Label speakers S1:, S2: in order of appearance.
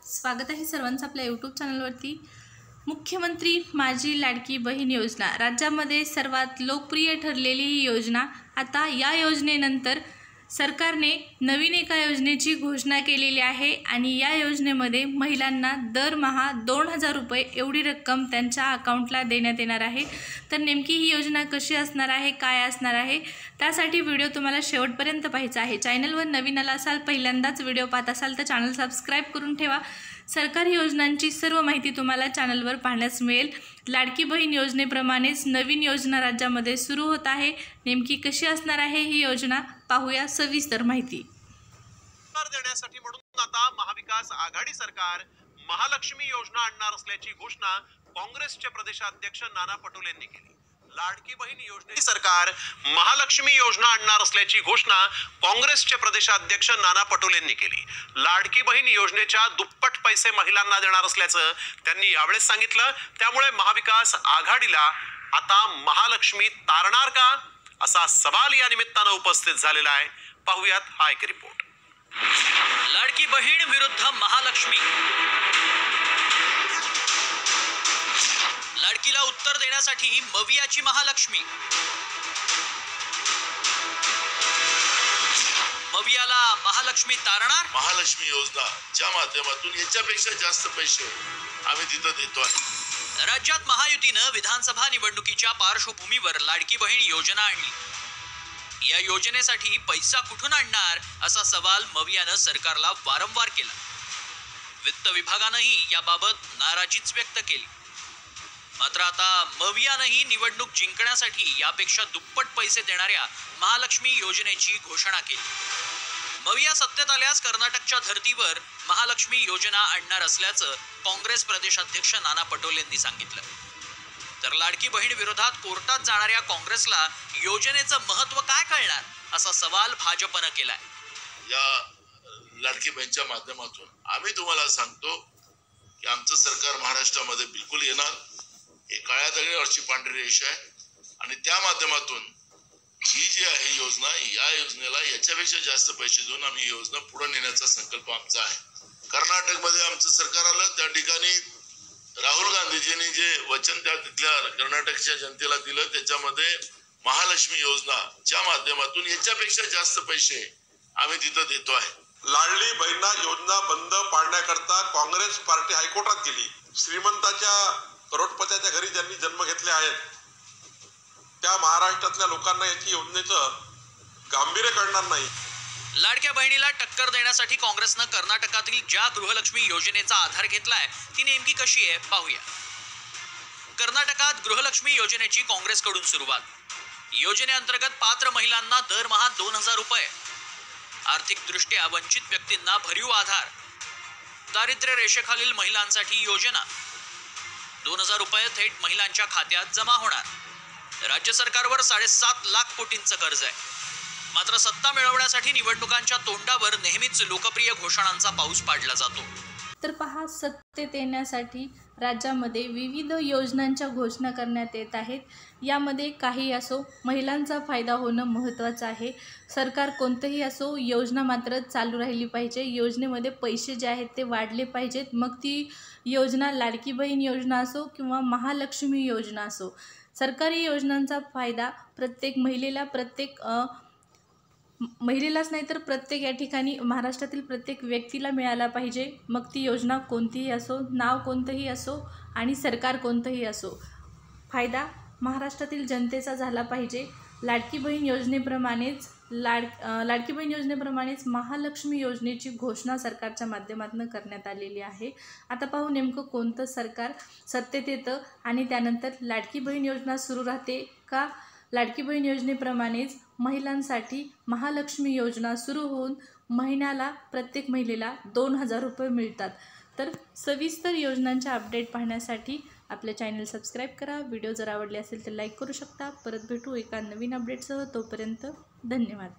S1: स्वागत आहे सर्वांचं आपल्या यूट्यूब चॅनलवरती। मुख्यमंत्री माझी लाडकी बहीण योजना राज्यामध्ये सर्वात लोकप्रिय ठरलेली ही योजना। आता या योजनेनंतर सरकारने नवीन एका योजनेची घोषणा केलेली आहे आणि या योजनेमध्ये महिलांना दरमहा 2000 रुपये एवढी रक्कम त्यांच्या अकाउंटला देण्यात येणार आहे। तर नेमकी ही योजना कशी असणार आहे, काय असणार आहे, त्यासाठी व्हिडिओ तुम्हाला शेवटपर्यंत पाहायचा आहे। चॅनलवर नवीन आला असाल, पहिल्यांदाच व्हिडिओ पाहत असाल तर चॅनल सबस्क्राइब करून ठेवा। सरकारी योजनांची सर्व माहिती तुम्हाला चॅनलवर पाहण्यास मिळेल। लाडकी बहीण योजनेप्रमाणेच नवीन योजना राज्यामध्ये सुरू होत आहे। नेमकी कशी असणार आहे ही योजना, पाहूया सविस्तर माहिती।
S2: देण्यासाठी म्हणून आता महाविकास आघाडी सरकार महालक्ष्मी योजना आणणार असल्याची घोषणा काँग्रेसचे प्रदेशाध्यक्ष नाना पटोले यांनी केली। लाडकी बहीण योजनेची सरकार महालक्ष्मी योजना आणणार असल्याची घोषणा काँग्रेसचे प्रदेशाध्यक्ष नाना पटोले यांनी केली। लाडकी बहीण योजनेच्या दुप्पट पैसे महिलांना देणार असल्याचं त्यांनी यावेळी सांगितलं। त्यामुळे महाविकास आघाडीला आता महालक्ष्मी तारणार का, असा सवाल या निमित्तानं उपस्थित झालेला आहे। पाहूयात हा एक रिपोर्ट।
S3: लाडकी बहीण विरुद्ध महालक्ष्मी, लाडकीला उत्तर देण्यासाठी मवियाची महालक्ष्मी। मवियाला महालक्ष्मी तारणार।
S4: महालक्ष्मी योजनाच्या माध्यमातून याच्यापेक्षा जास्त पैसे आम्ही तिथं देतोय।
S3: राज्यात महायुतीनं विधानसभा निवडणुकीच्या पार्श्वभूमीवर लाडकी बहीण योजना आणली। या योजनेसाठी पैसा कुठून आणणार, असा सवाल मवियानं सरकारला वारंवार केला। वित्त विभागानंही याबाबत नाराजीच व्यक्त केली। मात्र आता मवियानंही निवडणूक जिंकण्यासाठी यापेक्षा दुप्पट पैसे देणाऱ्या महालक्ष्मी योजनेची घोषणा केली। मविया सत्तेत आल्यास कर्नाटकच्या धर्तीवर महालक्ष्मी योजना आणणार असल्याचं काँग्रेस प्रदेशाध्यक्ष नाना पटोले यांनी सांगितलं। तर लाडकी बहीण विरोधात कोर्टात जाणाऱ्या काँग्रेसला योजनेचं महत्त्व काय कळणार, असा सवाल भाजपनं केलाय।
S4: या लाडकी बहीणच्या माध्यमातून आम्ही तुम्हाला सांगतो की आमचं सरकार महाराष्ट्रामध्ये बिलकुल येणार। हे काळ्या दगडावरची पांढरी रेषा आहे आणि त्या माध्यमातून ही जी आहे योजना, या योजनेला याच्यापेक्षा जास्त पैसे देऊन आम्ही योजना पुढे नेण्याचा संकल्प आमचा आहे। कर्नाटकमध्ये आमचं सरकार आलं, त्या ठिकाणी राहुल गांधीजींनी जे वचन त्या तिथल्या कर्नाटकच्या जनतेला दिलं, त्याच्यामध्ये महालक्ष्मी योजनाच्या माध्यमातून याच्यापेक्षा जास्त पैसे आम्ही तिथं देतो आहे।
S5: लाडली बहीण योजना बंद पाडण्याकरता काँग्रेस पार्टी हायकोर्टात गेली। श्रीमंताच्या करोडपत्याच्या घरी ज्यांनी जन्म घेतले आहेत त्या महाराष्ट्रातल्या लोकांना याची योजनेचं गांभीर्य कळणार नाही।
S3: लाडक्या बहिणीला टक्कर देण्यासाठी काँग्रेसनं कर्नाटकातील ज्या गृहलक्ष्मी योजनेचा आधार घेतलाय ती नेमकी कशी आहे, पाहूया। कर्नाटकात गृहलक्ष्मी योजनेची काँग्रेसकडून सुरुवात। योजनेअंतर्गत पात्र महिलांना दरमहा 2000 रुपये, आर्थिकदृष्ट्या वंचित व्यक्तींना भरीव आधार, दारिद्र्य रेषेखालील महिलांसाठी योजना 2000 रुपये थेट महिलांच्या खात्यात जमा होणार। राज्य सरकारवर 7.5 लाख कोटींचं कर्ज आहे। मात्र सत्ता मिळवण्यासाठी निवडणुकांच्या तोंडावर नेहमीच लोकप्रिय घोषणांचा पाऊस पाडला जातो।
S1: तर पहा, सत्तेत येण्यासाठी राज्यामध्ये विविध योजनांच्या घोषणा करण्यात येत आहेत। यामध्ये काही असो, महिलांचा फायदा होणं महत्त्वाचं आहे। सरकार कोणतंही असो, योजना मात्र चालू राहिली पाहिजे। योजनेमध्ये पैसे जे आहेत ते वाढले पाहिजेत। मग ती योजना लाडकी बहीण योजना असो किंवा महालक्ष्मी योजना असो, सरकारी योजनांचा फायदा प्रत्येक महिलेलाच नाही तर प्रत्येक या ठिकाणी महाराष्ट्रातील प्रत्येक व्यक्तीला मिळाला पाहिजे। मग ती योजना कोणतीही असो, नाव कोणतंही असो आणि सरकार कोणतंही असो, फायदा महाराष्ट्रातील जनतेचा झाला पाहिजे। लाडकी बहीण योजनेप्रमाणेच महालक्ष्मी योजनेची घोषणा सरकारच्या माध्यमातून करण्यात आलेली आहे। आता पाहू नेमकं कोणतं सरकार सत्तेत येतं आणि त्यानंतर लाडकी बहीण योजना सुरू राहते का, लाडकी बहीण योजनेप्रमाणेच महिलांसाठी महालक्ष्मी योजना सुरू होऊन महिन्याला प्रत्येक महिलेला 2000 रुपये मिळतात। तर सविस्तर योजनांच्या अपडेट पाहण्यासाठी आपले चॅनल सबस्क्राइब करा। व्हिडिओ जर आवडले असेल तर लाईक करू शकता। परत भेटू एका नवीन अपडेटसह, तोपर्यंत धन्यवाद।